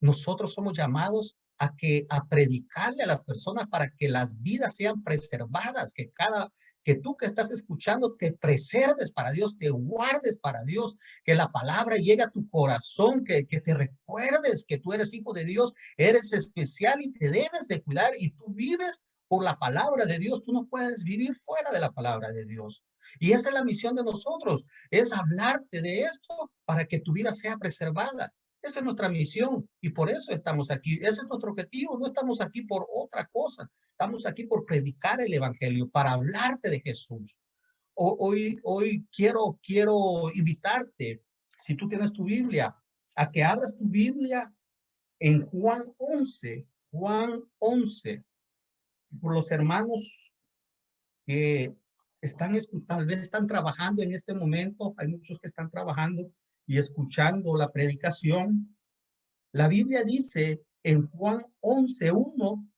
Nosotros somos llamados a predicarle a las personas para que las vidas sean preservadas, que tú que estás escuchando te preserves para Dios, te guardes para Dios, que la palabra llegue a tu corazón, que te recuerdes que tú eres hijo de Dios, eres especial y te debes de cuidar y tú vives por la palabra de Dios. Tú no puedes vivir fuera de la palabra de Dios. Y esa es la misión de nosotros, es hablarte de esto para que tu vida sea preservada. Esa es nuestra misión y por eso estamos aquí. Ese es nuestro objetivo. No estamos aquí por otra cosa. Estamos aquí por predicar el evangelio, para hablarte de Jesús. Hoy quiero invitarte, si tú tienes tu Biblia, a que abras tu Biblia en Juan 11. Juan 11. Por los hermanos que tal vez están trabajando en este momento. Hay muchos que están trabajando y escuchando la predicación. La Biblia dice en Juan 11:1,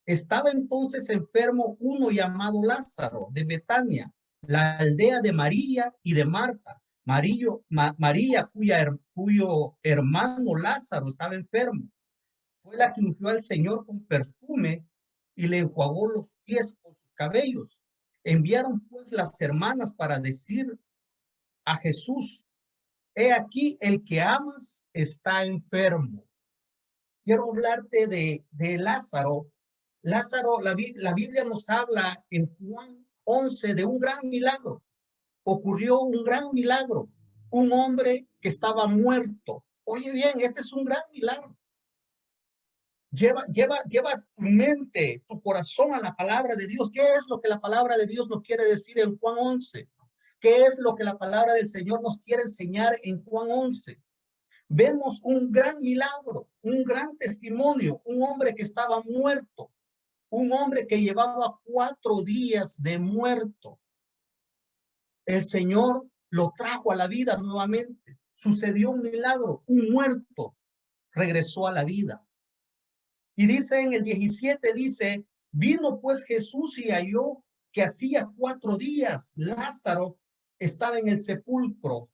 estaba entonces enfermo uno llamado Lázaro de Betania, la aldea de María y de Marta. María, cuyo hermano Lázaro estaba enfermo, fue la que ungió al Señor con perfume y le enjuagó los pies con sus cabellos. Enviaron pues las hermanas para decir a Jesús: he aquí, el que amas está enfermo. Quiero hablarte de Lázaro. Lázaro, la Biblia nos habla en Juan 11 de un gran milagro. Ocurrió un gran milagro. Un hombre que estaba muerto. Oye bien, este es un gran milagro. Lleva tu mente, tu corazón a la palabra de Dios. ¿Qué es lo que la palabra de Dios nos quiere decir en Juan 11? ¿Qué es lo que la palabra del Señor nos quiere enseñar en Juan 11? Vemos un gran milagro, un gran testimonio, un hombre que estaba muerto, un hombre que llevaba 4 días de muerto. El Señor lo trajo a la vida nuevamente. Sucedió un milagro, un muerto regresó a la vida. Y dice en el 17, dice, vino pues Jesús y halló que hacía 4 días Lázaro estaba en el sepulcro.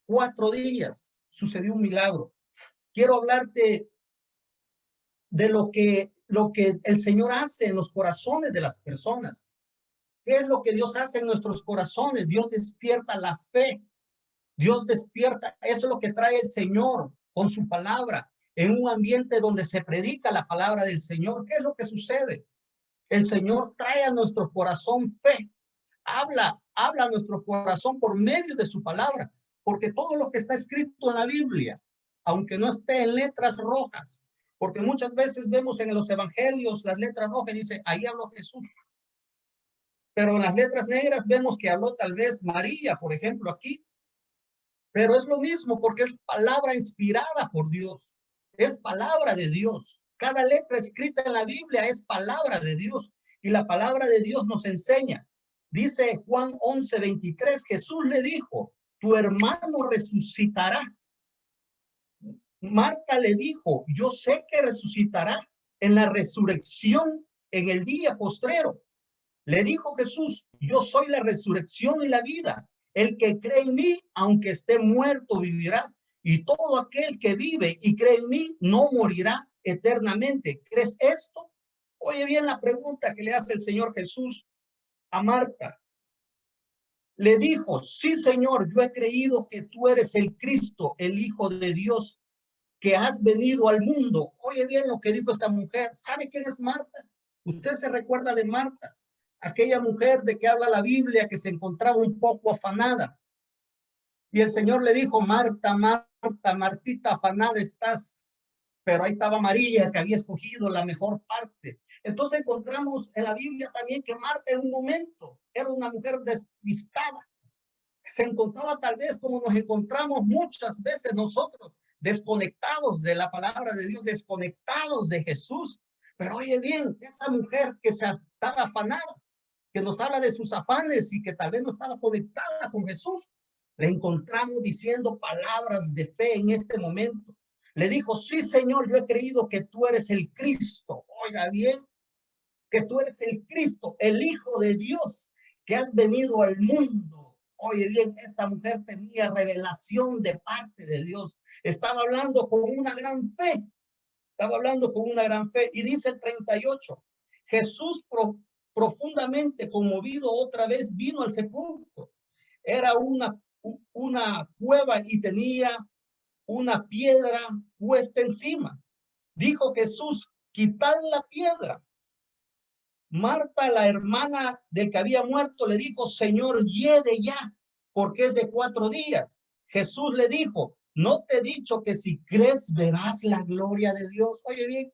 4 días sucedió un milagro. Quiero hablarte de lo que el Señor hace en los corazones de las personas. ¿Qué es lo que Dios hace en nuestros corazones? Dios despierta la fe. Dios despierta, eso es lo que trae el Señor con su palabra, en un ambiente donde se predica la palabra del Señor. ¿Qué es lo que sucede? El Señor trae a nuestro corazón fe. Habla a nuestro corazón por medio de su palabra, porque todo lo que está escrito en la Biblia, aunque no esté en letras rojas, porque muchas veces vemos en los evangelios las letras rojas, dice, ahí habló Jesús. Pero en las letras negras vemos que habló tal vez María, por ejemplo, aquí. Pero es lo mismo porque es palabra inspirada por Dios. Es palabra de Dios. Cada letra escrita en la Biblia es palabra de Dios. Y la palabra de Dios nos enseña. Dice Juan 11:23, Jesús le dijo, tu hermano resucitará. Marta le dijo, yo sé que resucitará en la resurrección en el día postrero. Le dijo Jesús, yo soy la resurrección y la vida. El que cree en mí, aunque esté muerto, vivirá. Y todo aquel que vive y cree en mí, no morirá eternamente. ¿Crees esto? Oye bien la pregunta que le hace el Señor Jesús a Marta. Le dijo, sí, Señor, yo he creído que tú eres el Cristo, el Hijo de Dios, que has venido al mundo. Oye bien lo que dijo esta mujer. ¿Sabe quién es Marta? Usted se recuerda de Marta, aquella mujer de que habla la Biblia, que se encontraba un poco afanada. Y el Señor le dijo, Marta, Marta, Martita, afanada estás. Pero ahí estaba María, que había escogido la mejor parte. Entonces encontramos en la Biblia también que Marta en un momento era una mujer despistada. Se encontraba tal vez como nos encontramos muchas veces nosotros, desconectados de la palabra de Dios, desconectados de Jesús. Pero oye bien, esa mujer que se estaba afanada, que nos habla de sus afanes y que tal vez no estaba conectada con Jesús, le encontramos diciendo palabras de fe en este momento. Le dijo, sí, Señor, yo he creído que tú eres el Cristo. Oiga bien, que tú eres el Cristo, el Hijo de Dios, que has venido al mundo. Oye bien, esta mujer tenía revelación de parte de Dios. Estaba hablando con una gran fe. Estaba hablando con una gran fe. Y dice el 38, Jesús profundamente conmovido otra vez vino al sepulcro. Era una cueva y tenía una piedra puesta encima. Dijo Jesús, quitad la piedra. Marta, la hermana del que había muerto, le dijo, Señor, hiede ya, porque es de 4 días. Jesús le dijo, no te he dicho que si crees verás la gloria de Dios. Oye bien,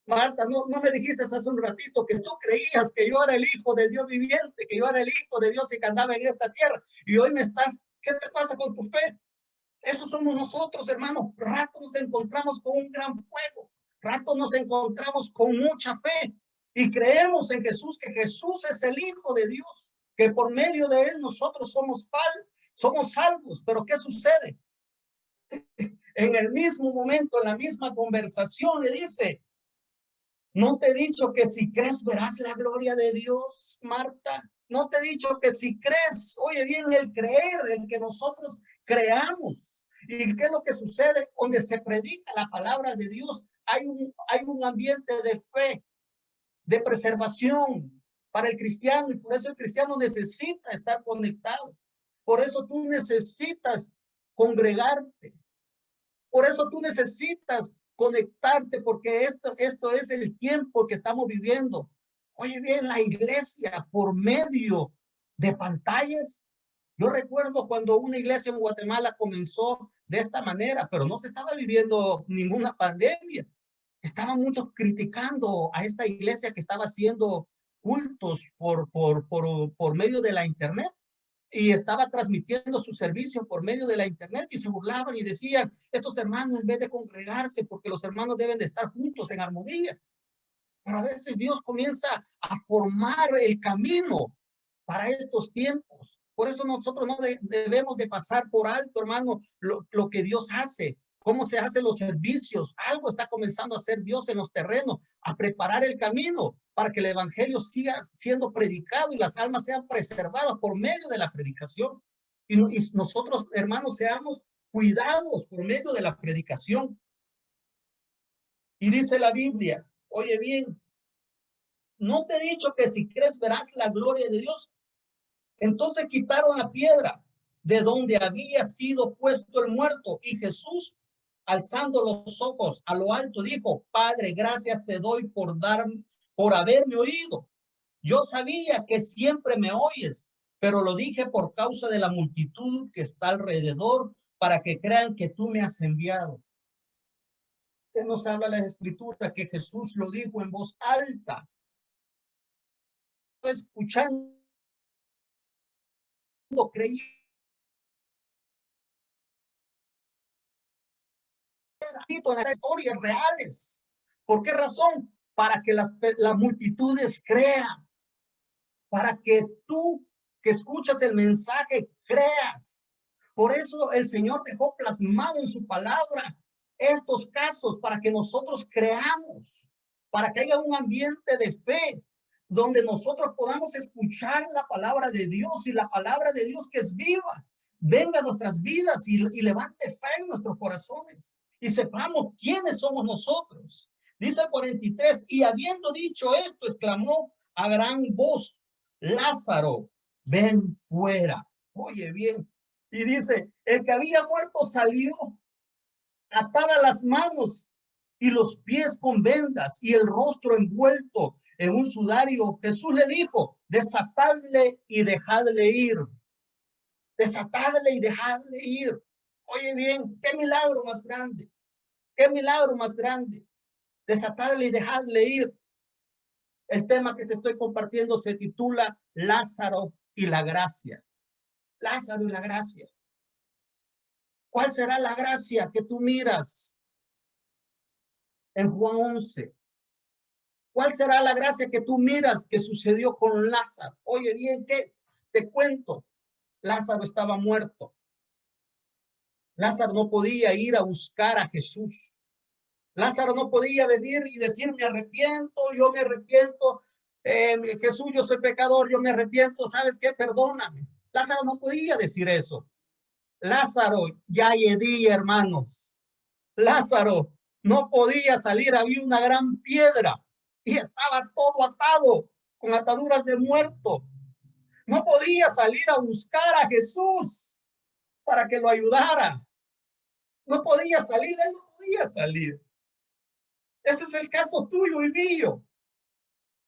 Marta, no me dijiste hace un ratito que tú creías que yo era el hijo de Dios viviente, que yo era el hijo de Dios y que andaba en esta tierra. Y hoy me estás, ¿qué te pasa con tu fe? Eso somos nosotros, hermanos. Rato nos encontramos con un gran fuego. Rato nos encontramos con mucha fe. Y creemos en Jesús, que Jesús es el Hijo de Dios, que por medio de Él nosotros somos salvos. Pero ¿qué sucede? En el mismo momento, en la misma conversación, le dice, ¿no te he dicho que si crees verás la gloria de Dios, Marta? No te he dicho que si crees, oye bien, el creer, el que nosotros creamos. ¿Y qué es lo que sucede? Donde se predica la palabra de Dios, hay un ambiente de fe, de preservación para el cristiano, y por eso el cristiano necesita estar conectado. Por eso tú necesitas congregarte. Por eso tú necesitas conectarte, porque esto es el tiempo que estamos viviendo. Oye bien, la iglesia por medio de pantallas. Yo recuerdo cuando una iglesia en Guatemala comenzó de esta manera, pero no se estaba viviendo ninguna pandemia. Estaban muchos criticando a esta iglesia que estaba haciendo cultos por medio de la internet y estaba transmitiendo su servicio por medio de la internet y se burlaban y decían, estos hermanos en vez de congregarse, porque los hermanos deben de estar juntos en armonía. Pero a veces Dios comienza a formar el camino para estos tiempos. Por eso nosotros no debemos de pasar por alto, hermano, lo que Dios hace, cómo se hacen los servicios. Algo está comenzando a hacer Dios en los terrenos, a preparar el camino para que el evangelio siga siendo predicado y las almas sean preservadas por medio de la predicación. Y nosotros, hermanos, seamos cuidados por medio de la predicación. Y dice la Biblia, oye bien, ¿no te he dicho que si crees verás la gloria de Dios? Entonces quitaron la piedra de donde había sido puesto el muerto, y Jesús, alzando los ojos a lo alto, dijo, Padre, gracias te doy por haberme oído. Yo sabía que siempre me oyes, pero lo dije por causa de la multitud que está alrededor, para que crean que tú me has enviado. ¿Qué nos habla la Escritura? Que Jesús lo dijo en voz alta. Escuchando, creyendo en las historias reales. ¿Por qué razón? Para que las multitudes crean, para que tú que escuchas el mensaje creas. Por eso el Señor dejó plasmado en su palabra estos casos para que nosotros creamos, para que haya un ambiente de fe donde nosotros podamos escuchar la palabra de Dios, y la palabra de Dios que es viva venga a nuestras vidas y levante fe en nuestros corazones y sepamos quiénes somos nosotros. Dice el 43, y habiendo dicho esto, exclamó a gran voz, Lázaro, ven fuera. Oye bien. Y dice, el que había muerto salió, atadas las manos y los pies con vendas y el rostro envuelto en un sudario. Jesús le dijo, desatadle y dejadle ir. Desatadle y dejadle ir. Oye bien, qué milagro más grande. Qué milagro más grande. Desatadle y dejadle ir. El tema que te estoy compartiendo se titula Lázaro y la gracia. Lázaro y la gracia. ¿Cuál será la gracia que tú miras en Juan 11? ¿Cuál será la gracia que tú miras que sucedió con Lázaro? Oye bien, ¿qué te cuento? Lázaro estaba muerto. Lázaro no podía ir a buscar a Jesús. Lázaro no podía venir y decir, me arrepiento, yo me arrepiento. Jesús, yo soy pecador, yo me arrepiento, ¿sabes qué? Perdóname. Lázaro no podía decir eso. Lázaro ya yedía, hermanos. Lázaro no podía salir, había una gran piedra y estaba todo atado con ataduras de muerto. No podía salir a buscar a Jesús para que lo ayudara. No podía salir, él no podía salir. Ese es el caso tuyo y mío.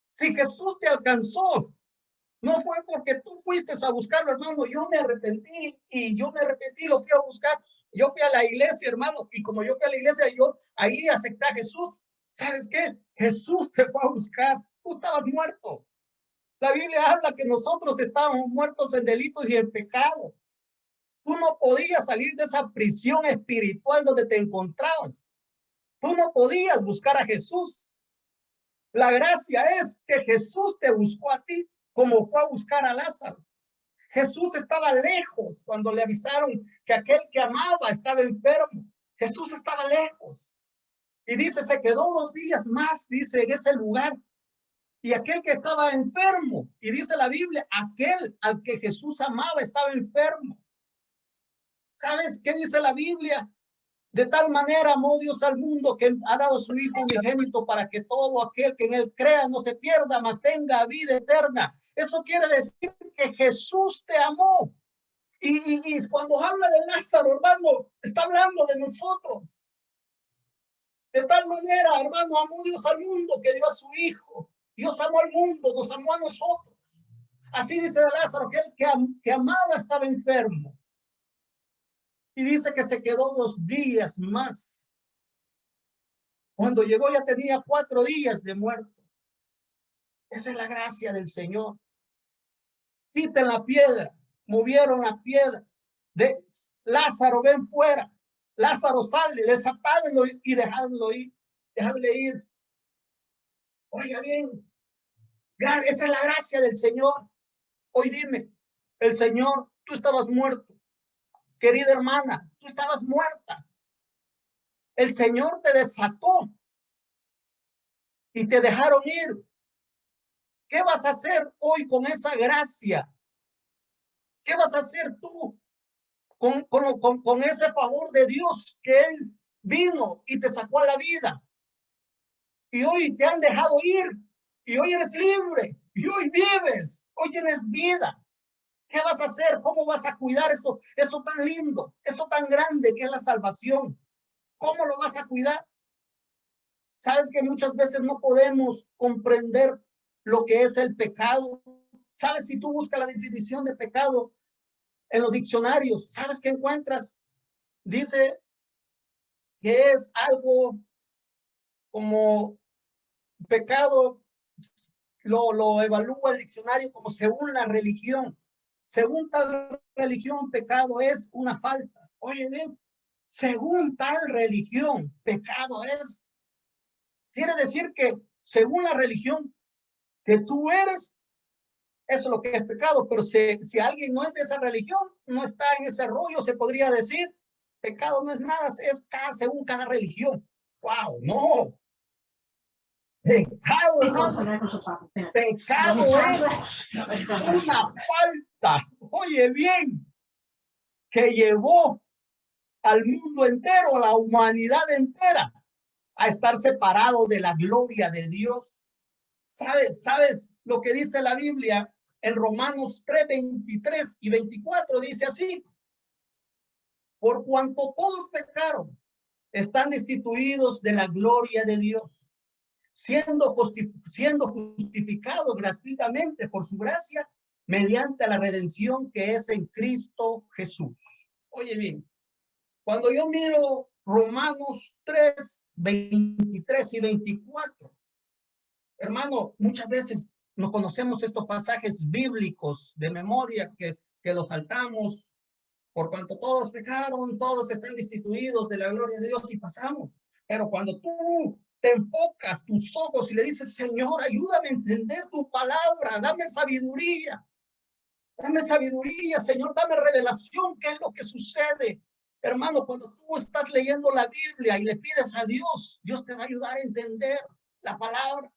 Si Jesús te alcanzó, no fue porque tú fuiste a buscarlo, hermano. Yo me arrepentí lo fui a buscar. Yo fui a la iglesia, hermano, y como yo fui a la iglesia, yo ahí acepté a Jesús. ¿Sabes qué? Jesús te fue a buscar. Tú estabas muerto. La Biblia habla que nosotros estábamos muertos en delitos y en pecado. Tú no podías salir de esa prisión espiritual donde te encontrabas. Tú no podías buscar a Jesús. La gracia es que Jesús te buscó a ti como fue a buscar a Lázaro. Jesús estaba lejos cuando le avisaron que aquel que amaba estaba enfermo. Jesús estaba lejos. Y dice, se quedó 2 días más, dice, en ese lugar. Y aquel que estaba enfermo, y dice la Biblia, aquel al que Jesús amaba estaba enfermo. ¿Sabes qué dice la Biblia? De tal manera amó Dios al mundo que ha dado a su Hijo unigénito para que todo aquel que en él crea no se pierda, mas tenga vida eterna. Eso quiere decir que Jesús te amó. Y cuando habla de Lázaro, hermano, está hablando de nosotros. De tal manera, hermano, amó Dios al mundo que dio a su Hijo. Dios amó al mundo, nos amó a nosotros. Así dice de Lázaro, que él que amaba estaba enfermo. Y dice que se quedó 2 días más. Cuando llegó ya tenía 4 días de muerto. Esa es la gracia del Señor. Quiten la piedra, movieron la piedra. De Lázaro, ven fuera. Lázaro sale, desatadlo y dejadlo ir. Dejadle ir. Oiga bien, esa es la gracia del Señor. Hoy dime, el Señor, tú estabas muerto. Querida hermana, tú estabas muerta. El Señor te desató y te dejaron ir. ¿Qué vas a hacer hoy con esa gracia? ¿Qué vas a hacer tú con ese favor de Dios que Él vino y te sacó a la vida? Y hoy te han dejado ir. Y hoy eres libre. Y hoy vives. Hoy tienes vida. ¿Qué vas a hacer? ¿Cómo vas a cuidar eso tan lindo? Eso tan grande que es la salvación. ¿Cómo lo vas a cuidar? Sabes que muchas veces no podemos comprender lo que es el pecado. Sabes, si tú buscas la definición de pecado en los diccionarios, ¿sabes qué encuentras? Dice que es algo como pecado, lo evalúa el diccionario como según la religión. Según tal religión, pecado es una falta. Oye, bien, según tal religión, pecado es. Quiere decir que según la religión que tú eres, eso es lo que es pecado. Pero si alguien no es de esa religión, no está en ese rollo, se podría decir, pecado no es nada, es según cada religión. ¡Wow! No. Pecado, hermano. Pecado es una falta. Oye bien, que llevó al mundo entero, a la humanidad entera, a estar separado de la gloria de Dios. ¿Sabes lo que dice la Biblia en Romanos 3, 23 y 24? Dice así: por cuanto todos pecaron, están destituidos de la gloria de Dios, siendo justificados gratuitamente por su gracia mediante la redención que es en Cristo Jesús. Oye bien, cuando yo miro Romanos 3, 23 y 24, hermano, muchas veces no conocemos estos pasajes bíblicos de memoria que los saltamos. Por cuanto todos pecaron, todos están destituidos de la gloria de Dios y pasamos. Pero cuando tú te enfocas tus ojos y le dices, Señor, ayúdame a entender tu palabra, dame sabiduría, Señor, dame revelación, qué es lo que sucede. Hermano, cuando tú estás leyendo la Biblia y le pides a Dios, Dios te va a ayudar a entender la palabra.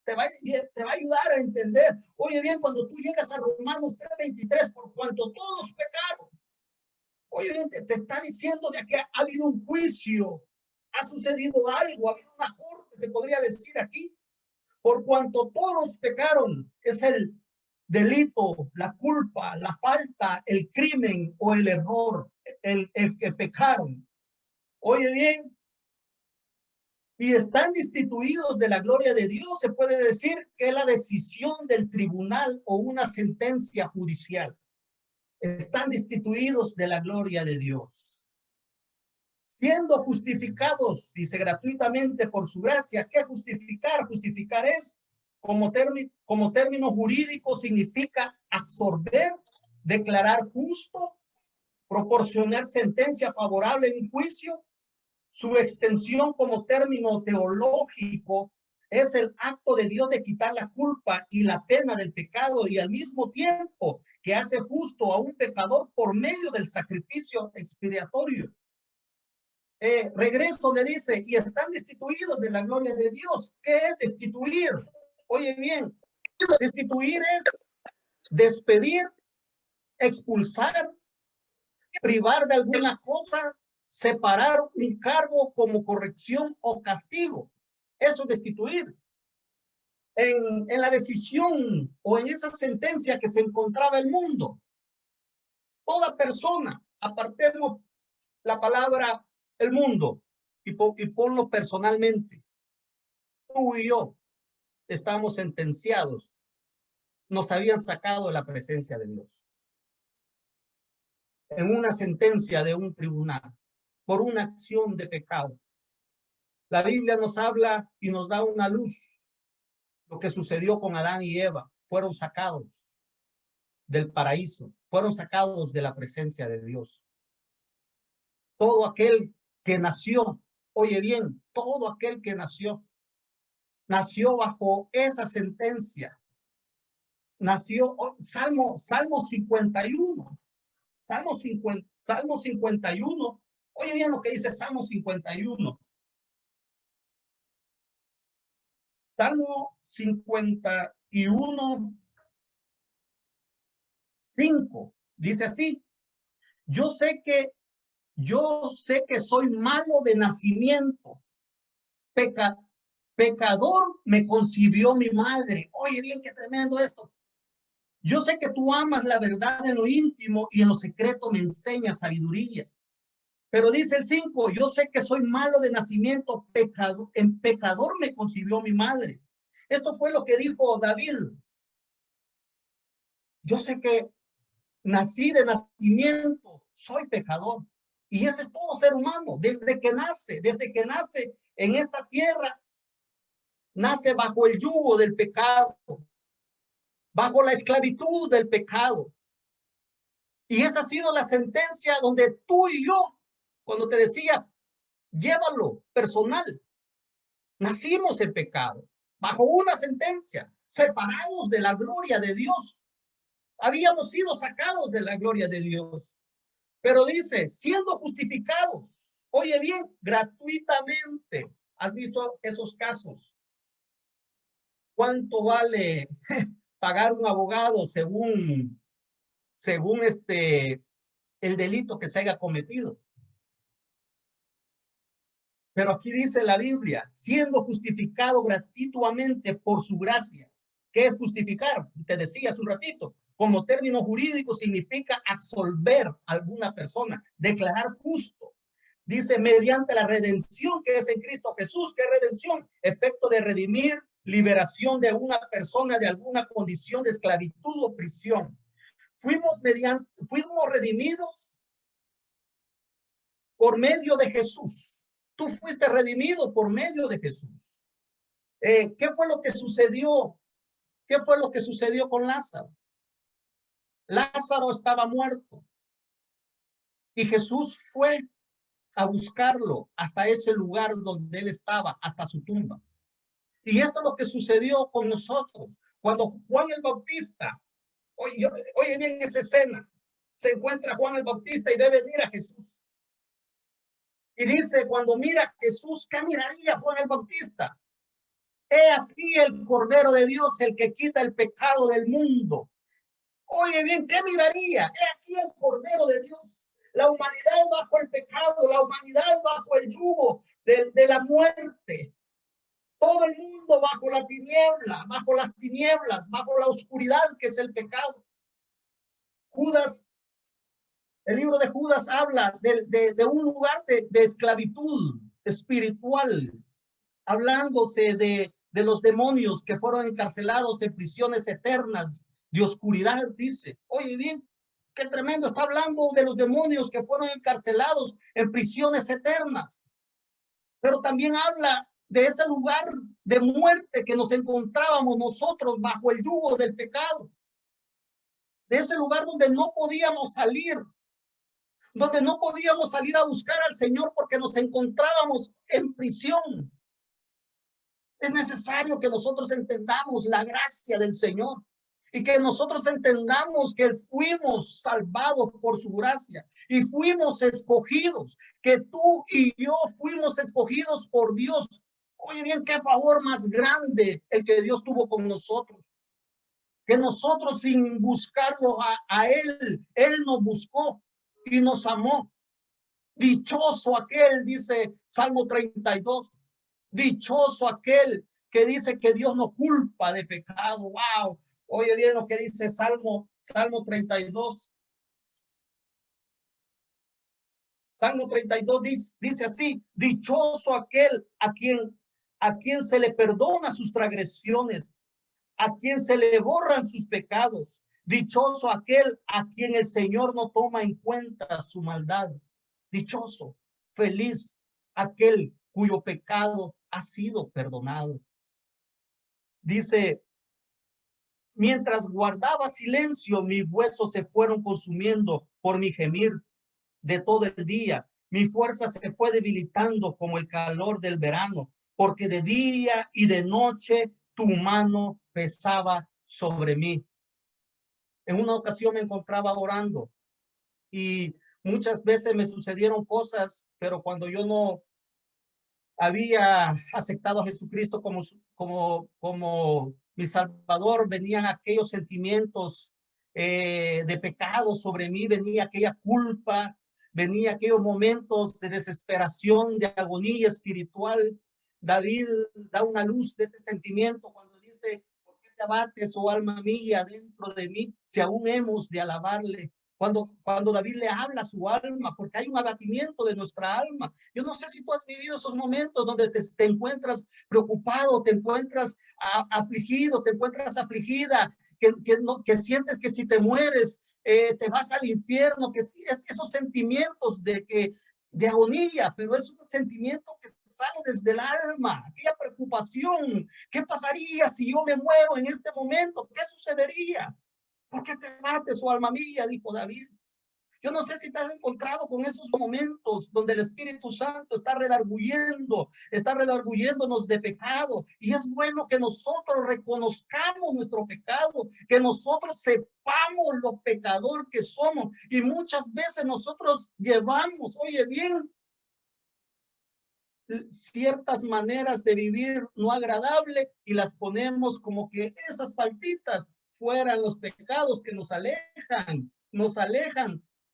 te va a ayudar a entender. Oye bien, cuando tú llegas a Romanos 3:23, por cuanto todos pecaron. Oye bien, te está diciendo de que ha habido un juicio, ha sucedido algo, ha habido una corte, se podría decir aquí. Por cuanto todos pecaron, es el delito, la culpa, la falta, el crimen o el error, el que pecaron. Oye bien, y están destituidos de la gloria de Dios, se puede decir que es la decisión del tribunal o una sentencia judicial. Están destituidos de la gloria de Dios. Siendo justificados, dice, gratuitamente por su gracia. ¿Qué justificar? Justificar es, como término jurídico, significa absorber, declarar justo, proporcionar sentencia favorable en un juicio. Su extensión como término teológico es el acto de Dios de quitar la culpa y la pena del pecado, y al mismo tiempo que hace justo a un pecador por medio del sacrificio expiatorio. Regreso, le dice, y están destituidos de la gloria de Dios. ¿Qué es destituir? Oye bien, destituir es despedir, expulsar, privar de alguna cosa, separar un cargo como corrección o castigo. Eso es destituir. En la decisión o en esa sentencia que se encontraba el mundo, toda persona, apartemos la palabra el mundo y ponlo personalmente. Tú y yo estamos sentenciados. Nos habían sacado de la presencia de Dios en una sentencia de un tribunal por una acción de pecado. La Biblia nos habla y nos da una luz. Lo que sucedió con Adán y Eva, fueron sacados del paraíso, fueron sacados de la presencia de Dios. Todo aquel que nació, oye bien, todo aquel que nació bajo esa sentencia. Nació, Salmo 51, Salmo 51. Oye bien lo que dice Salmo 51. Salmo 51, 5. Dice así: yo sé que soy malo de nacimiento. Pecador me concibió mi madre. Oye bien, qué tremendo esto. Yo sé que tú amas la verdad en lo íntimo y en lo secreto me enseñas sabiduría. Pero dice el 5, yo sé que soy malo de nacimiento, en pecador me concibió mi madre. Esto fue lo que dijo David. Yo sé que nací de nacimiento, soy pecador. Y ese es todo ser humano, desde que nace en esta tierra, nace bajo el yugo del pecado, bajo la esclavitud del pecado. Y esa ha sido la sentencia donde tú y yo, cuando te decía, llévalo personal, nacimos en pecado, bajo una sentencia, separados de la gloria de Dios. Habíamos sido sacados de la gloria de Dios. Pero dice, siendo justificados, oye bien, gratuitamente. ¿Has visto esos casos? ¿Cuánto vale pagar un abogado según el delito que se haya cometido? Pero aquí dice la Biblia, siendo justificado gratuitamente por su gracia. ¿Qué es justificar? Te decía hace un ratito, como término jurídico significa absolver a alguna persona, declarar justo. Dice, mediante la redención que es en Cristo Jesús. ¿Qué redención? Efecto de redimir, liberación de una persona de alguna condición de esclavitud o prisión. Fuimos redimidos por medio de Jesús. Tú fuiste redimido por medio de Jesús. ¿Qué fue lo que sucedió? ¿Qué fue lo que sucedió con Lázaro? Lázaro estaba muerto y Jesús fue a buscarlo hasta ese lugar donde él estaba, hasta su tumba. Y esto es lo que sucedió con nosotros. Cuando Juan el Bautista, oye bien esa escena, se encuentra Juan el Bautista y ve venir a Jesús. Y dice, cuando mira a Jesús, ¿qué miraría Juan el Bautista? He aquí el Cordero de Dios, el que quita el pecado del mundo. Oye bien, ¿qué miraría? He aquí el Cordero de Dios. La humanidad bajo el pecado, la humanidad bajo el yugo de la muerte. Todo el mundo bajo la tiniebla, bajo las tinieblas, bajo la oscuridad que es el pecado. Judas, el libro de Judas habla de un lugar de esclavitud espiritual, hablándose de los demonios que fueron encarcelados en prisiones eternas de oscuridad, dice. Oye bien, qué tremendo, está hablando de los demonios que fueron encarcelados en prisiones eternas, pero también habla de ese lugar de muerte que nos encontrábamos nosotros bajo el yugo del pecado, de ese lugar donde no podíamos salir, donde no podíamos salir a buscar al Señor porque nos encontrábamos en prisión. Es necesario que nosotros entendamos la gracia del Señor y que nosotros entendamos que fuimos salvados por su gracia y fuimos escogidos, que tú y yo fuimos escogidos por Dios. Oye bien, qué favor más grande el que Dios tuvo con nosotros, que nosotros sin buscarlo a Él nos buscó y nos amó. Dichoso aquel, dice Salmo 32. Dichoso aquel que dice que Dios no culpa de pecado. Wow. Oye bien lo que dice Salmo 32. Salmo 32 dice así: dichoso aquel a quien se le perdona sus transgresiones, a quien se le borran sus pecados. Dichoso aquel a quien el Señor no toma en cuenta su maldad. Dichoso, feliz aquel cuyo pecado ha sido perdonado. Dice, mientras guardaba silencio, mis huesos se fueron consumiendo por mi gemir de todo el día. Mi fuerza se fue debilitando como el calor del verano, porque de día y de noche tu mano pesaba sobre mí. En una ocasión me encontraba orando y muchas veces me sucedieron cosas, pero cuando yo no había aceptado a Jesucristo como mi Salvador, venían aquellos sentimientos de pecado sobre mí, venía aquella culpa, venía aquellos momentos de desesperación, de agonía espiritual. David da una luz de este sentimiento cuando dice: ¿por qué te abates, oh alma mía, dentro de mí, si aún hemos de alabarle? Cuando David le habla a su alma, porque hay un abatimiento de nuestra alma. Yo no sé si tú has vivido esos momentos donde te encuentras preocupado, te encuentras afligido, te encuentras afligida, que sientes que si te mueres, te vas al infierno, que esos sentimientos de agonía, pero es un sentimiento que sale desde el alma, aquella preocupación. ¿Qué pasaría si yo me muero en este momento? ¿Qué sucedería? ¿Por qué te mates, oh alma mía? Dijo David. Yo no sé si te has encontrado con esos momentos donde el Espíritu Santo está redarguyéndonos de pecado. Y es bueno que nosotros reconozcamos nuestro pecado, que nosotros sepamos lo pecador que somos. Y muchas veces nosotros llevamos, oye bien, ciertas maneras de vivir no agradable y las ponemos como que esas faltitas fueran los pecados que nos alejan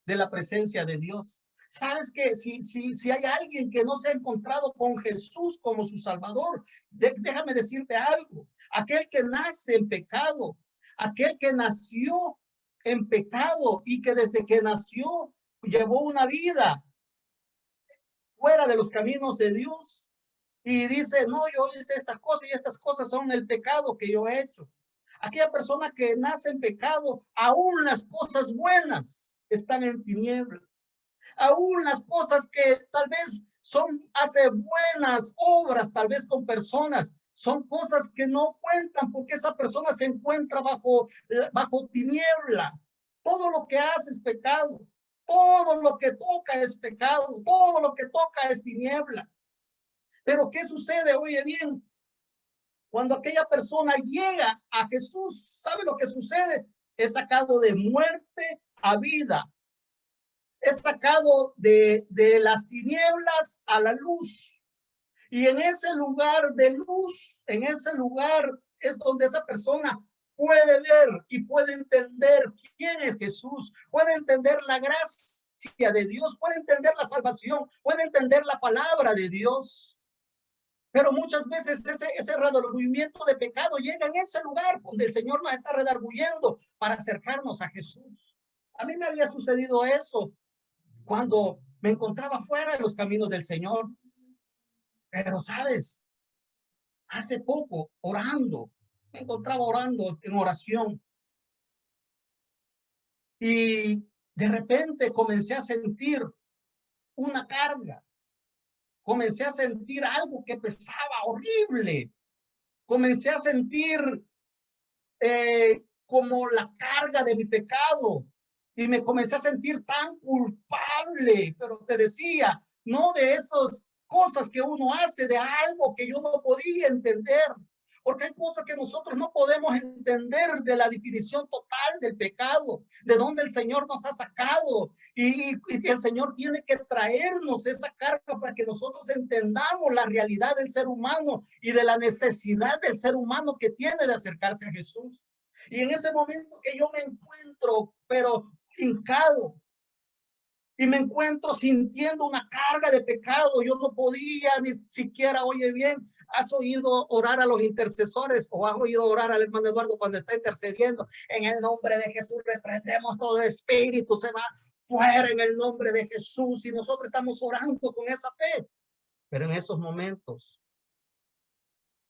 de la presencia de Dios. Sabes que si hay alguien que no se ha encontrado con Jesús como su Salvador, déjame decirte algo: aquel que nace en pecado, aquel que nació en pecado y que desde que nació llevó una vida fuera de los caminos de Dios, y dice: no, yo hice estas cosas y estas cosas son el pecado que yo he hecho. Aquella persona que nace en pecado, aún las cosas buenas están en tinieblas, aún las cosas que tal vez hace buenas obras, tal vez con personas, son cosas que no cuentan porque esa persona se encuentra bajo tiniebla. Todo lo que hace es pecado, todo lo que toca es pecado, todo lo que toca es tiniebla. Pero ¿qué sucede? Oye bien, cuando aquella persona llega a Jesús, ¿sabe lo que sucede? Es sacado de muerte a vida. Es sacado de las tinieblas a la luz. Y en ese lugar de luz, en ese lugar es donde esa persona puede ver y puede entender quién es Jesús, puede entender la gracia de Dios, puede entender la salvación, puede entender la palabra de Dios. Pero muchas veces ese redargüimiento de pecado llega en ese lugar donde el Señor nos está redarguyendo para acercarnos a Jesús. A mí me había sucedido eso cuando me encontraba fuera de los caminos del Señor. Pero, ¿sabes? Hace poco, orando, me encontraba orando en oración y de repente comencé a sentir una carga, comencé a sentir algo que pesaba horrible, comencé a sentir como la carga de mi pecado y me comencé a sentir tan culpable, pero te decía, no de esas cosas que uno hace, de algo que yo no podía entender, porque hay cosas que nosotros no podemos entender de la definición total del pecado, de dónde el Señor nos ha sacado, y el Señor tiene que traernos esa carga para que nosotros entendamos la realidad del ser humano y de la necesidad del ser humano que tiene de acercarse a Jesús. Y en ese momento que yo me encuentro, pero hincado, y me encuentro sintiendo una carga de pecado, yo no podía ni siquiera, oye bien, ¿has oído orar a los intercesores o has oído orar al hermano Eduardo cuando está intercediendo? En el nombre de Jesús reprendemos todo espíritu, se va fuera en el nombre de Jesús, y nosotros estamos orando con esa fe. Pero en esos momentos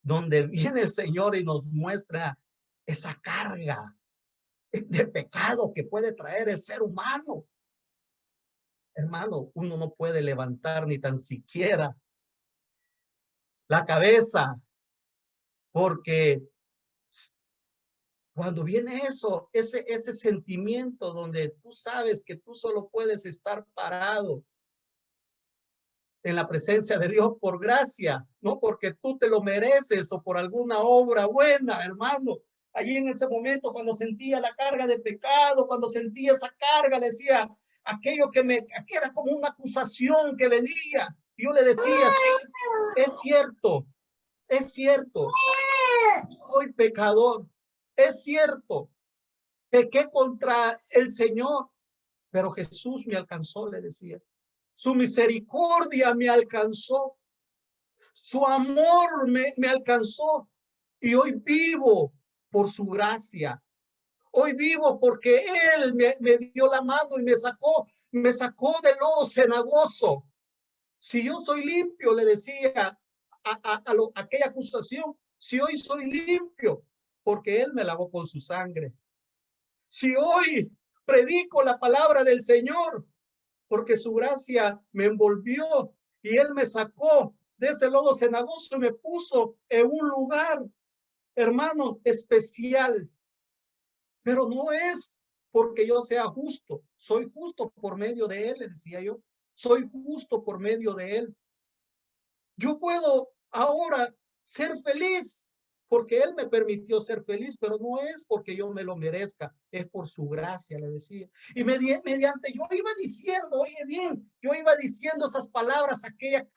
donde viene el Señor y nos muestra esa carga de pecado que puede traer el ser humano, hermano, uno no puede levantar ni tan siquiera la cabeza, porque cuando viene eso, ese sentimiento donde tú sabes que tú solo puedes estar parado en la presencia de Dios por gracia, no porque tú te lo mereces o por alguna obra buena, hermano. Allí en ese momento, cuando sentía la carga de pecado, cuando sentía esa carga, decía, aquello que era como una acusación que venía. Yo le decía, sí, es cierto, soy pecador, es cierto, pequé contra el Señor, pero Jesús me alcanzó, le decía. Su misericordia me alcanzó, su amor me alcanzó, y hoy vivo por su gracia. Hoy vivo porque Él me dio la mano y me sacó del lodo cenagoso. Si yo soy limpio, le decía aquella acusación, si hoy soy limpio, porque Él me lavó con su sangre. Si hoy predico la palabra del Señor, porque su gracia me envolvió y Él me sacó de ese lodo cenagoso y me puso en un lugar, hermano, especial. Pero no es porque yo sea justo, soy justo por medio de Él, le decía yo, soy justo por medio de Él. Yo puedo ahora ser feliz porque Él me permitió ser feliz, pero no es porque yo me lo merezca, es por su gracia, le decía. Y mediante yo iba diciendo, oye bien, yo iba diciendo esas palabras, aquella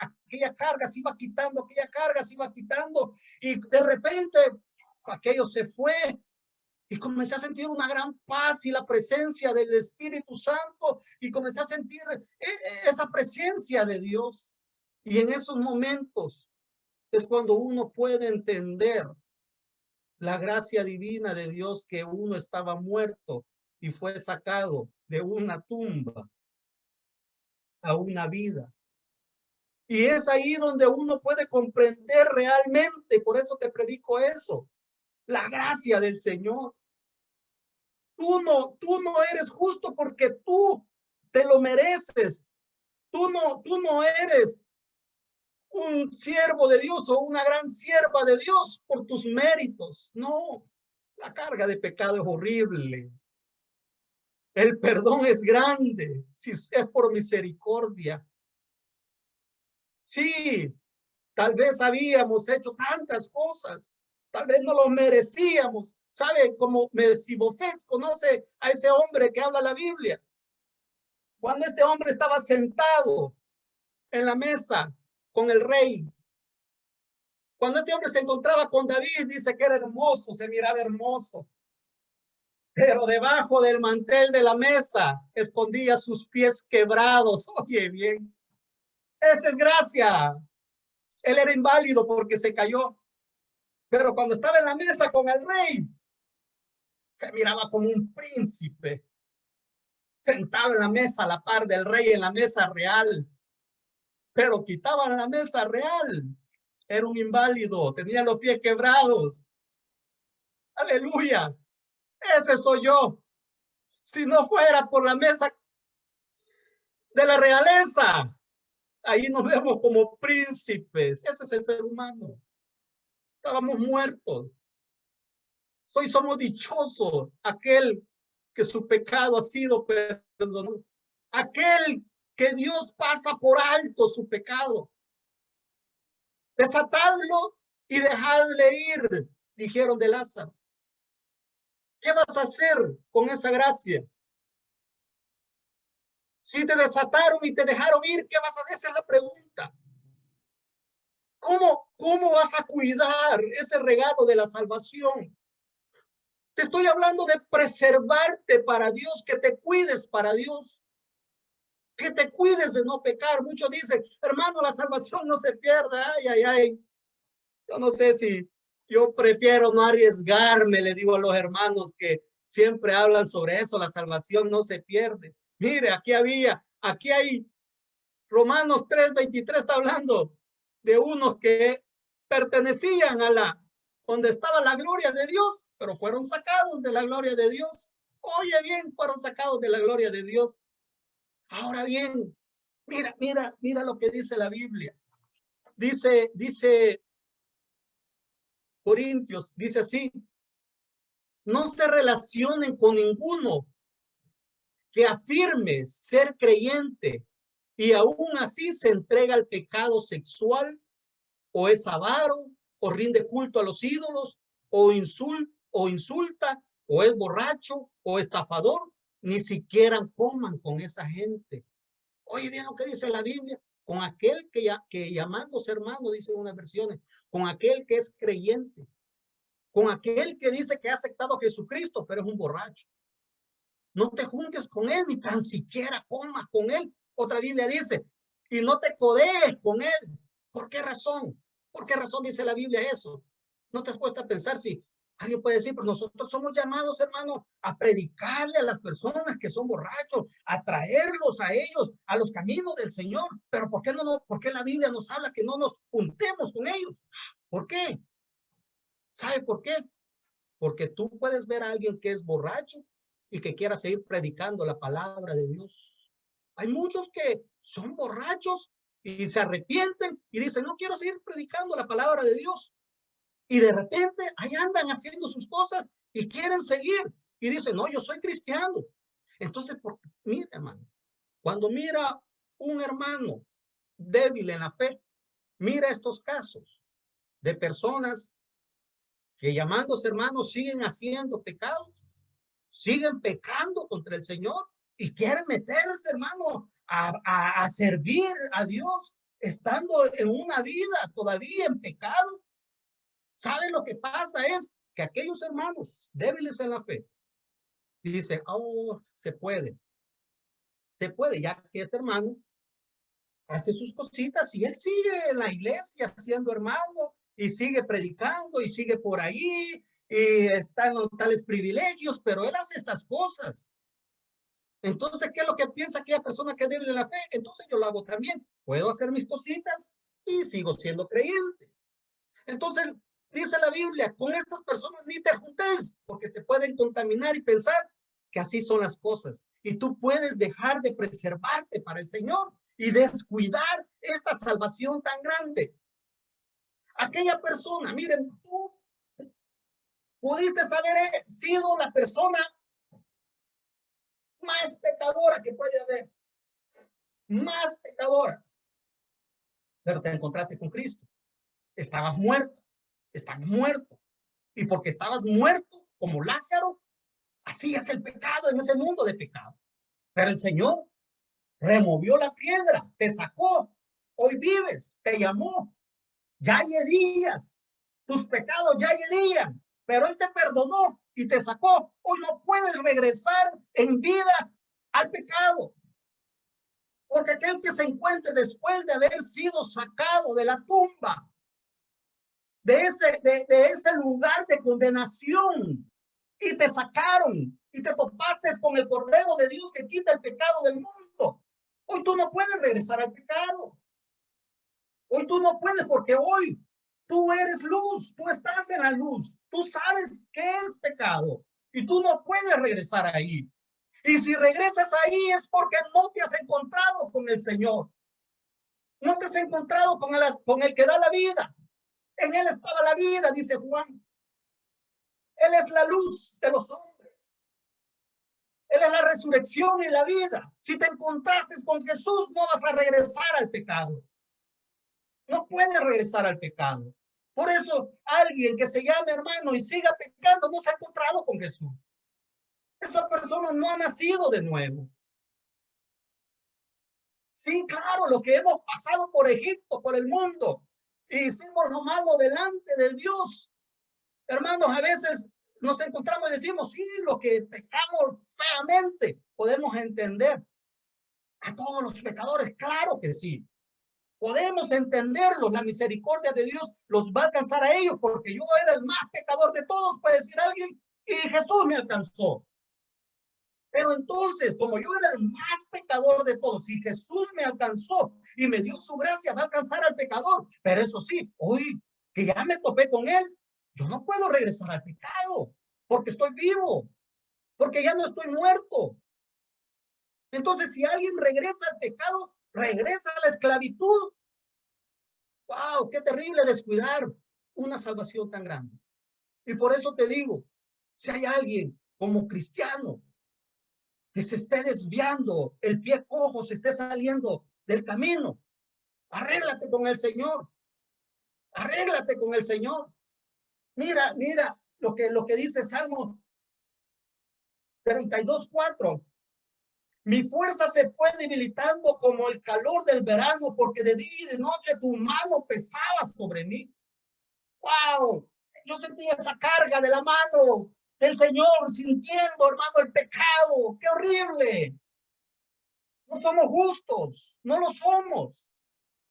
carga se iba quitando, aquella carga se iba quitando, y de repente aquello se fue, y comencé a sentir una gran paz y la presencia del Espíritu Santo, y comencé a sentir esa presencia de Dios. Y en esos momentos es cuando uno puede entender la gracia divina de Dios, que uno estaba muerto y fue sacado de una tumba a una vida. Y es ahí donde uno puede comprender realmente, por eso te predico eso, la gracia del Señor. Tú no eres justo porque tú te lo mereces. Tú no eres un siervo de Dios o una gran sierva de Dios por tus méritos. No, la carga de pecado es horrible. El perdón es grande si es por misericordia. Sí, tal vez habíamos hecho tantas cosas, tal vez no lo merecíamos. ¿Sabe? Como Mesibofet conoce a ese hombre que habla la Biblia. Cuando este hombre estaba sentado en la mesa con el rey, Cuando este hombre se encontraba con David, dice que era hermoso, se miraba hermoso. Pero debajo del mantel de la mesa escondía sus pies quebrados. Oye, bien, esa es gracia. Él era inválido porque se cayó. Pero cuando estaba en la mesa con el rey, se miraba como un príncipe, sentado en la mesa a la par del rey en la mesa real. Pero quitaban la mesa real. Era un inválido, tenía los pies quebrados. Aleluya. Ese soy yo. Si no fuera por la mesa de la realeza, ahí nos vemos como príncipes. Ese es el ser humano. Estábamos muertos. Hoy somos dichosos, aquel que su pecado ha sido perdonado. Aquel que Dios pasa por alto su pecado. Desatadlo y dejadle ir, dijeron de Lázaro. ¿Qué vas a hacer con esa gracia? Si te desataron y te dejaron ir, ¿qué vas a hacer? Esa es la pregunta. ¿Cómo vas a cuidar ese regalo de la salvación? Te estoy hablando de preservarte para Dios, que te cuides para Dios, que te cuides de no pecar. Muchos dicen, hermano, la salvación no se pierda. Ay, ay, ay. Yo no sé si yo prefiero no arriesgarme, le digo a los hermanos que siempre hablan sobre eso, la salvación no se pierde. Mire, aquí hay Romanos 3:23 está hablando de unos que pertenecían donde estaba la gloria de Dios, pero fueron sacados de la gloria de Dios. Oye bien, fueron sacados de la gloria de Dios. Ahora bien, mira lo que dice la Biblia. Dice Corintios, dice así, no se relacionen con ninguno que afirme ser creyente y aún así se entrega al pecado sexual, o es avaro, o rinde culto a los ídolos, o insulta, o es borracho, o estafador. Ni siquiera coman con esa gente. Oye bien lo que dice la Biblia, con aquel que llamándose hermano, dice unas versiones, con aquel que es creyente, con aquel que dice que ha aceptado a Jesucristo, pero es un borracho. No te juntes con él, ni tan siquiera comas con él. Otra Biblia dice, y no te codees con él. ¿Por qué razón? ¿Por qué razón dice la Biblia eso? ¿No te has puesto a pensar si alguien puede decir, pero nosotros somos llamados, hermano, a predicarle a las personas que son borrachos, a traerlos a ellos, a los caminos del Señor? Pero ¿por qué la Biblia nos habla que no nos juntemos con ellos? ¿Por qué? ¿Sabe por qué? Porque tú puedes ver a alguien que es borracho y que quiera seguir predicando la palabra de Dios. Hay muchos que son borrachos y se arrepienten y dicen, no quiero seguir predicando la palabra de Dios. Y de repente ahí andan haciendo sus cosas y quieren seguir. Y dicen, no, yo soy cristiano. Entonces, mira, hermano, cuando mira un hermano débil en la fe, mira estos casos de personas que llamándose hermanos siguen haciendo pecados, siguen pecando contra el Señor y quieren meterse, hermano, a servir a Dios, estando en una vida todavía en pecado. ¿Saben lo que pasa? Es que aquellos hermanos débiles en la fe dicen, oh, se puede, ya que este hermano hace sus cositas y él sigue en la iglesia siendo hermano y sigue predicando y sigue por ahí y está en los tales privilegios, pero él hace estas cosas. Entonces, ¿qué es lo que piensa aquella persona que es débil en la fe? Entonces yo lo hago también. Puedo hacer mis cositas y sigo siendo creyente. Entonces, dice la Biblia, con estas personas ni te juntes porque te pueden contaminar y pensar que así son las cosas. Y tú puedes dejar de preservarte para el Señor y descuidar esta salvación tan grande. Aquella persona, miren, tú pudiste haber sido la persona más pecadora que puede haber, más pecadora, pero te encontraste con Cristo. Estabas muerto, y porque estabas muerto como Lázaro, así es el pecado en ese mundo de pecado. Pero el Señor removió la piedra, te sacó, hoy vives, te llamó, ya herías, tus pecados ya herían, pero Él te perdonó y te sacó. Hoy no puedes regresar en vida al pecado. Porque aquel que se encuentre después de haber sido sacado de la tumba, de ese lugar de condenación, y te sacaron y te topaste con el Cordero de Dios que quita el pecado del mundo. Hoy tú no puedes regresar al pecado. Hoy tú no puedes, porque hoy tú eres luz, tú estás en la luz, tú sabes qué es pecado y tú no puedes regresar ahí. Y si regresas ahí es porque no te has encontrado con el Señor. No te has encontrado con el que da la vida. En Él estaba la vida, dice Juan. Él es la luz de los hombres. Él es la resurrección y la vida. Si te encontraste con Jesús, no vas a regresar al pecado. No puedes regresar al pecado. Por eso, alguien que se llame hermano y siga pecando no se ha encontrado con Jesús. Esa persona no ha nacido de nuevo. Sí, claro, lo que hemos pasado por Egipto, por el mundo, y hicimos lo malo delante de Dios. Hermanos, a veces nos encontramos y decimos, sí, lo que pecamos feamente, podemos entender a todos los pecadores, claro que sí. Podemos entenderlos, la misericordia de Dios los va a alcanzar a ellos, porque yo era el más pecador de todos, puede decir alguien, y Jesús me alcanzó. Pero entonces, como yo era el más pecador de todos, y Jesús me alcanzó y me dio su gracia, va a alcanzar al pecador. Pero eso sí, hoy que ya me topé con él, yo no puedo regresar al pecado, porque estoy vivo, porque ya no estoy muerto. Entonces, si alguien regresa al pecado, regresa a la esclavitud. ¡Wow! ¡Qué terrible descuidar una salvación tan grande! Y por eso te digo, si hay alguien como cristiano que se esté desviando, el pie cojo se esté saliendo del camino, arréglate con el Señor. Arréglate con el Señor. Mira lo que dice Salmo 32:4. Mi fuerza se fue debilitando como el calor del verano, porque de día y de noche tu mano pesaba sobre mí. ¡Wow! Yo sentía esa carga de la mano del Señor, sintiendo, hermano, el pecado. ¡Qué horrible! No somos justos, no lo somos.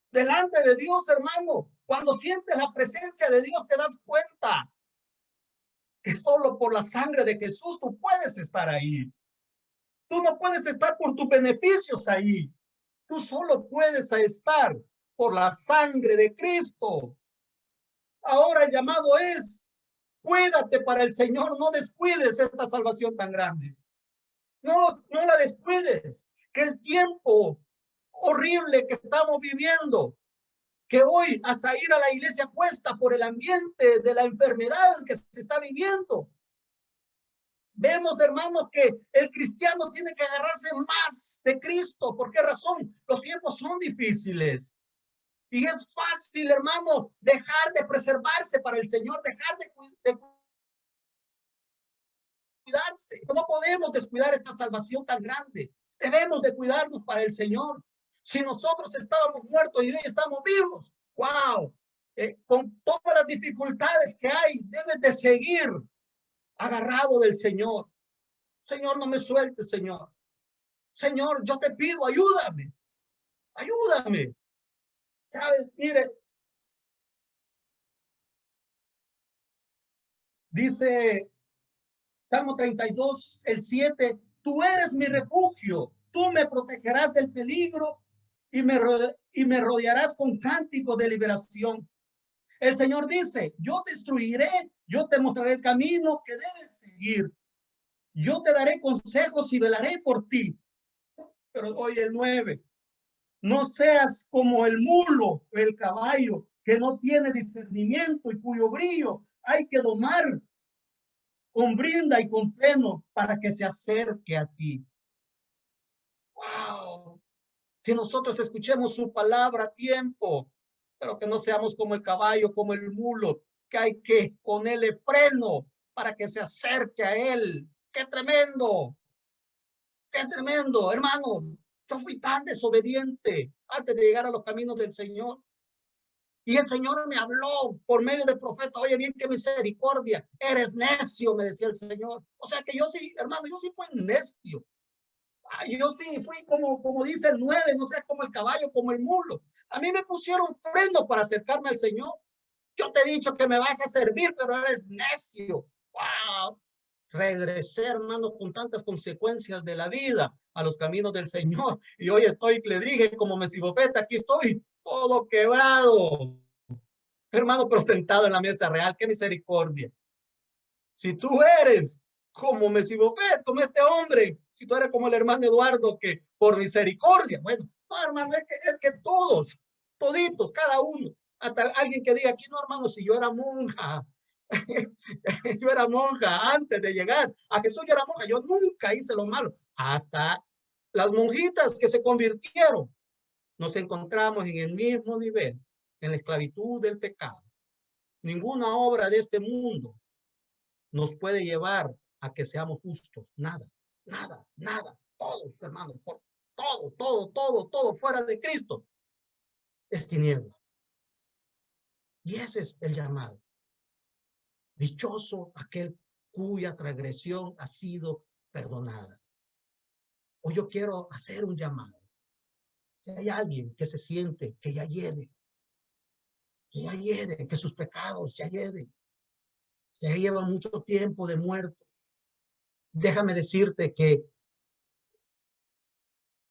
Delante de Dios, hermano, cuando sientes la presencia de Dios, te das cuenta que solo por la sangre de Jesús tú puedes estar ahí. Tú no puedes estar por tus beneficios ahí. Tú solo puedes estar por la sangre de Cristo. Ahora el llamado es, cuídate para el Señor, no descuides esta salvación tan grande. No la descuides, que el tiempo horrible que estamos viviendo, que hoy hasta ir a la iglesia cuesta por el ambiente de la enfermedad que se está viviendo. Vemos, hermanos, que el cristiano tiene que agarrarse más de Cristo. ¿Por qué razón? Los tiempos son difíciles. Y es fácil, hermano, dejar de preservarse para el Señor, dejar de cuidarse. No podemos descuidar esta salvación tan grande. Debemos de cuidarnos para el Señor. Si nosotros estábamos muertos y hoy estamos vivos, wow, con todas las dificultades que hay, debes de seguir agarrado del Señor. Señor, no me sueltes, Señor. Señor, yo te pido, ayúdame. Ayúdame. ¿Sabes? Mire, dice Salmo 32, el 7, tú eres mi refugio, tú me protegerás del peligro y me rodearás con cánticos de liberación. El Señor dice, yo te instruiré, yo te mostraré el camino que debes seguir. Yo te daré consejos y velaré por ti. Pero hoy el 9, no seas como el mulo, el caballo, que no tiene discernimiento y cuyo brillo hay que domar con brinda y con freno para que se acerque a ti. ¡Wow! Que nosotros escuchemos su palabra a tiempo, pero que no seamos como el caballo, como el mulo, que hay que ponerle freno para que se acerque a él. ¡Qué tremendo! ¡Qué tremendo! Hermano, yo fui tan desobediente antes de llegar a los caminos del Señor. Y el Señor me habló por medio del profeta. Oye, bien, qué misericordia. Eres necio, me decía el Señor. O sea que yo sí, hermano, yo sí fui necio. Yo sí fui como dice el 9, no sé, como el caballo, como el mulo. A mí me pusieron freno para acercarme al Señor. Yo te he dicho que me vas a servir, pero eres necio. Wow. Regresé, hermano, con tantas consecuencias de la vida a los caminos del Señor. Y hoy estoy, le dije, como Mesibofeta, aquí estoy todo quebrado. Hermano, pero sentado en la mesa real, qué misericordia. Si tú eres como Mesibofet, como este hombre, si tú eres como el hermano Eduardo, que por misericordia, bueno, no, hermano, es que todos, toditos, cada uno, hasta alguien que diga aquí, no, hermano, si yo era monja, yo era monja antes de llegar a Jesús, yo era monja, yo nunca hice lo malo, hasta las monjitas que se convirtieron, nos encontramos en el mismo nivel, en la esclavitud del pecado. Ninguna obra de este mundo nos puede llevar a que seamos justos. Nada, nada, nada. Todos, hermanos, todo fuera de Cristo es tiniebla. Y ese es el llamado. Dichoso aquel cuya transgresión ha sido perdonada. Hoy yo quiero hacer un llamado. Si hay alguien que se siente que ya hiede, que sus pecados ya hieden, que ya lleva mucho tiempo de muerto, déjame decirte que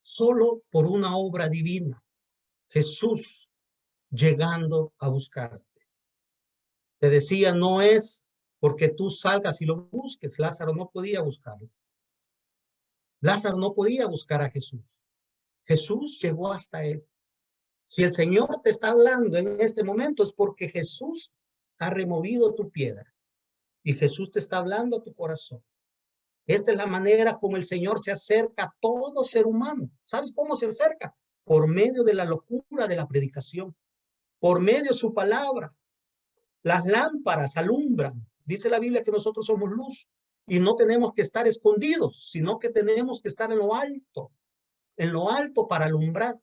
solo por una obra divina, Jesús llegando a buscarte. Te decía, no es porque tú salgas y lo busques. Lázaro no podía buscarlo. Lázaro no podía buscar a Jesús. Jesús llegó hasta él. Si el Señor te está hablando en este momento es porque Jesús ha removido tu piedra y Jesús te está hablando a tu corazón. Esta es la manera como el Señor se acerca a todo ser humano. ¿Sabes cómo se acerca? Por medio de la locura de la predicación, por medio de su palabra. Las lámparas alumbran. Dice la Biblia que nosotros somos luz y no tenemos que estar escondidos, sino que tenemos que estar en lo alto para alumbrar.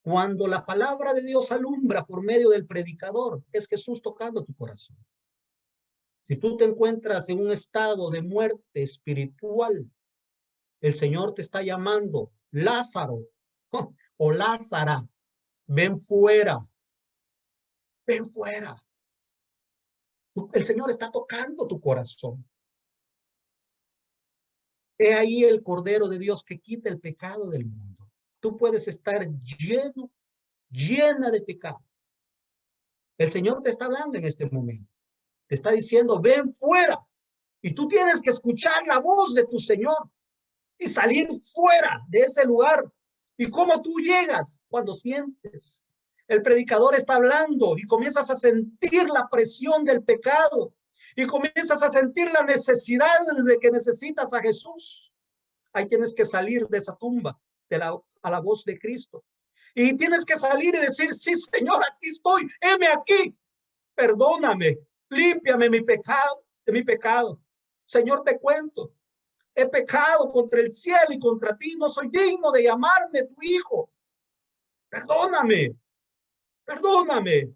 Cuando la palabra de Dios alumbra por medio del predicador, es Jesús tocando tu corazón. Si tú te encuentras en un estado de muerte espiritual, el Señor te está llamando, Lázaro o Lázara, ven fuera, ven fuera. El Señor está tocando tu corazón. He ahí el Cordero de Dios que quita el pecado del mundo. Tú puedes estar llena de pecado. El Señor te está hablando en este momento. Te está diciendo, ven fuera. Y tú tienes que escuchar la voz de tu Señor y salir fuera de ese lugar. ¿Y cómo tú llegas? Cuando sientes. El predicador está hablando y comienzas a sentir la presión del pecado y comienzas a sentir la necesidad de que necesitas a Jesús. Ahí tienes que salir de esa tumba a la voz de Cristo. Y tienes que salir y decir, sí, Señor, aquí estoy, heme aquí, perdóname, límpiame de mi pecado. Señor, te cuento, he pecado contra el cielo y contra ti, no soy digno de llamarme tu hijo. Perdóname, perdóname.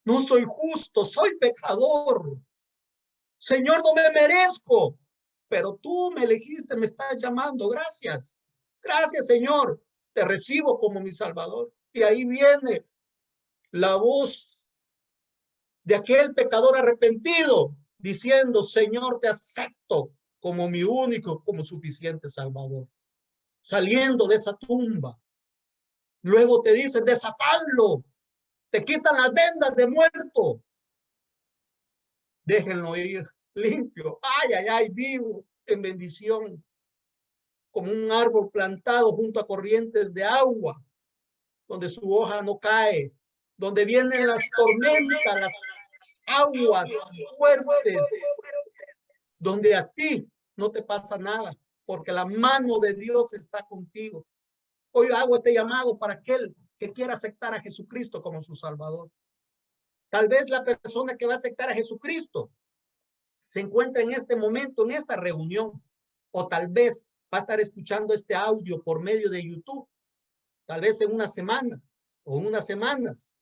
No soy justo, soy pecador. Señor, no me merezco, pero tú me elegiste, me estás llamando. Gracias. Gracias, Señor. Te recibo como mi Salvador. Y ahí viene la voz de aquel pecador arrepentido diciendo, Señor, te acepto como mi único, como suficiente Salvador. Saliendo de esa tumba. Luego te dicen, desatadlo. Te quitan las vendas de muerto. Déjenlo ir limpio. Ay, ay, ay, vivo en bendición. Como un árbol plantado junto a corrientes de agua, donde su hoja no cae, donde vienen las tormentas, las aguas fuertes, donde a ti no te pasa nada, porque la mano de Dios está contigo. Hoy hago este llamado para aquel que quiera aceptar a Jesucristo como su Salvador. Tal vez la persona que va a aceptar a Jesucristo se encuentra en este momento, en esta reunión, o tal vez va a estar escuchando este audio por medio de YouTube, tal vez en una semana o en unas semanas.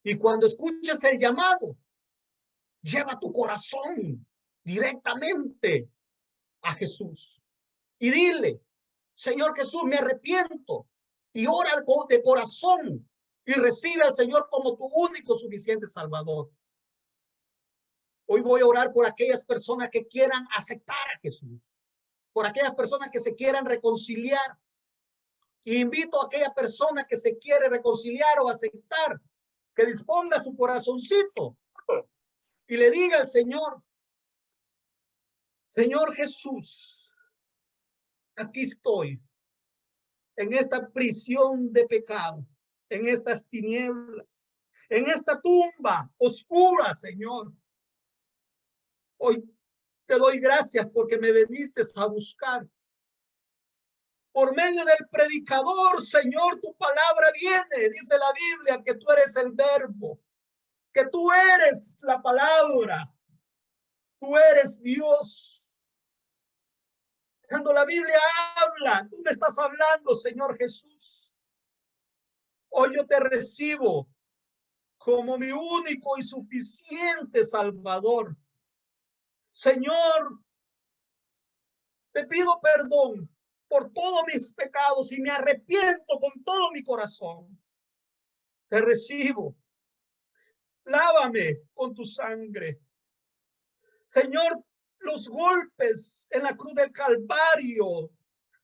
Y cuando escuches el llamado, lleva tu corazón directamente a Jesús y dile: Señor Jesús, me arrepiento, y ora de corazón y recibe al Señor como tu único suficiente Salvador. Hoy voy a orar por aquellas personas que quieran aceptar a Jesús, por aquellas personas que se quieran reconciliar. Y invito a aquella persona que se quiere reconciliar o aceptar, que disponga su corazoncito y le diga al Señor: Señor Jesús, aquí estoy, en esta prisión de pecado, en estas tinieblas, en esta tumba oscura, Señor. Hoy te doy gracias porque me viniste a buscar. Por medio del predicador, Señor, tu palabra viene. Dice la Biblia que tú eres el verbo, que tú eres la palabra, tú eres Dios. Cuando la Biblia habla, tú me estás hablando, Señor Jesús. Hoy yo te recibo como mi único y suficiente Salvador. Señor, te pido perdón por todos mis pecados y me arrepiento con todo mi corazón. Te recibo. Lávame con tu sangre. Señor, los golpes en la cruz del Calvario,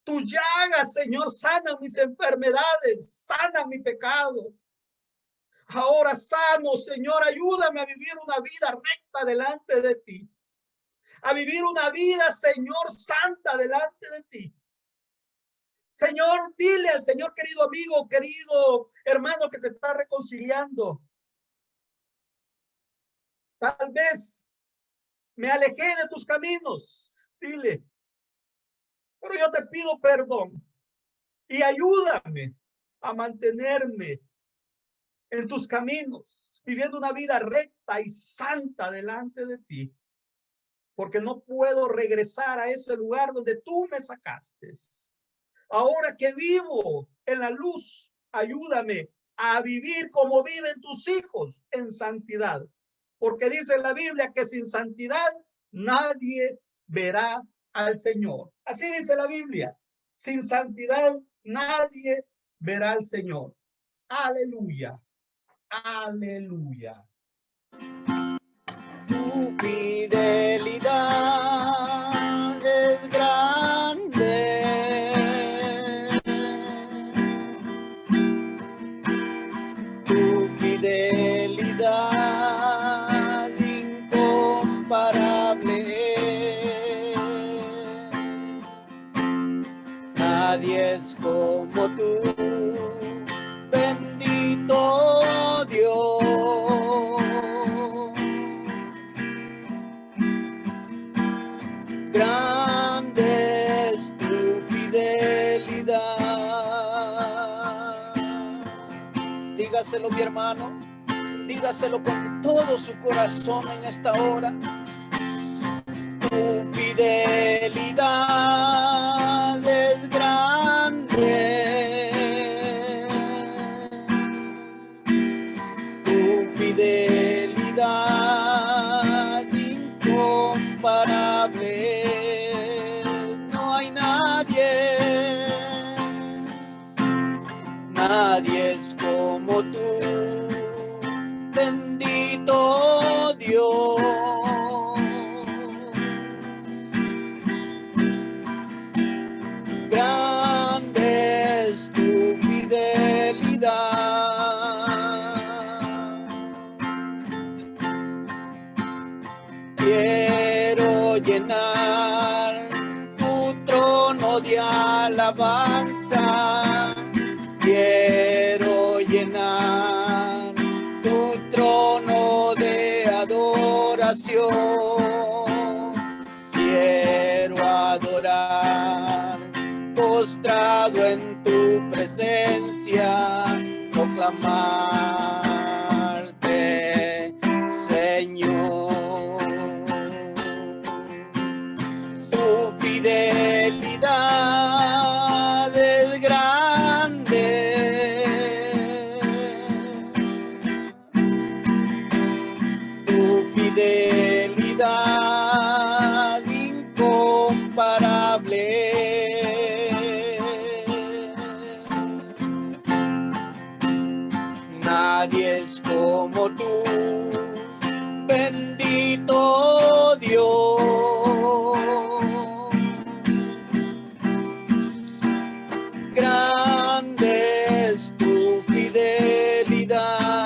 tu llaga, Señor, sana mis enfermedades, sana mi pecado. Ahora sano, Señor, ayúdame a vivir una vida recta delante de ti, a vivir una vida, Señor, santa delante de ti. Señor, dile al Señor, querido amigo, querido hermano que te está reconciliando: tal vez me alejé de tus caminos, dile, pero yo te pido perdón y ayúdame a mantenerme en tus caminos, viviendo una vida recta y santa delante de ti, porque no puedo regresar a ese lugar donde tú me sacaste. Ahora que vivo en la luz, ayúdame a vivir como viven tus hijos, en santidad, porque dice la Biblia que sin santidad nadie verá al Señor. Así dice la Biblia: sin santidad nadie verá al Señor. Aleluya, aleluya. Tu fidelidad es grande, tu fidelidad incomparable. Nadie es como tú, bendito Dios. Grande es tu fidelidad. Dígaselo, mi hermano, dígaselo con todo su corazón en esta hora. Tu fidelidad es grande, tu fidelidad incomparable. No hay nadie es como tú, bendito Dios. Grande es tu fidelidad. Quiero llenar tu trono de alabanza. Quiero llenar tu trono de adoración. Quiero adorar postrado en tu presencia, proclamarte, Señor. Tu fidelidad es grande, fidelidad incomparable. Nadie es como tú, bendito Dios. Grande es tu fidelidad.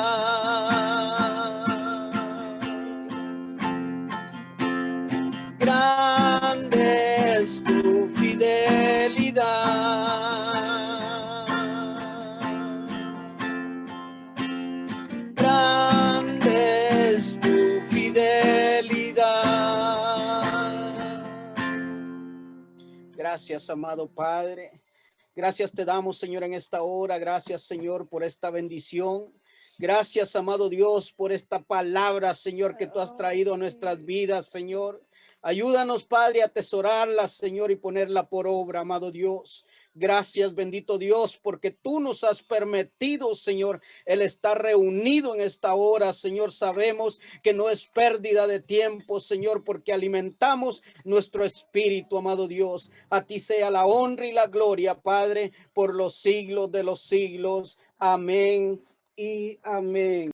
Grande es tu fidelidad. Grande es tu fidelidad. Gracias, amado Padre. Gracias te damos, Señor, en esta hora. Gracias, Señor, por esta bendición. Gracias, amado Dios, por esta palabra, Señor, que tú has traído a nuestras vidas, Señor. Ayúdanos, Padre, a atesorarla, Señor, y ponerla por obra, amado Dios. Gracias, bendito Dios, porque tú nos has permitido, Señor, el estar reunido en esta hora, Señor. Sabemos que no es pérdida de tiempo, Señor, porque alimentamos nuestro espíritu, amado Dios. A ti sea la honra y la gloria, Padre, por los siglos de los siglos. Amén y amén.